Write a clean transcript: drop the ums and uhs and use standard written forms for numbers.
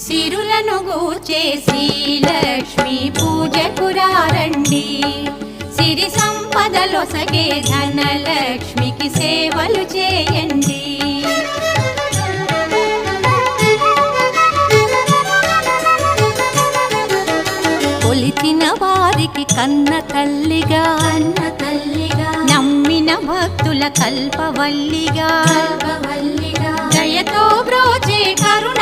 సిరులను గూర్చే శ్రీలక్ష్మి పూజకు రండి, సిరి సంపదలొసగే ధనలక్ష్మికి సేవలు చేయండి. కొలిచిన వారికి కన్న తల్లిగా నమ్మిన భక్తుల కల్పవల్లిగా దయతో బ్రోచే కరుణ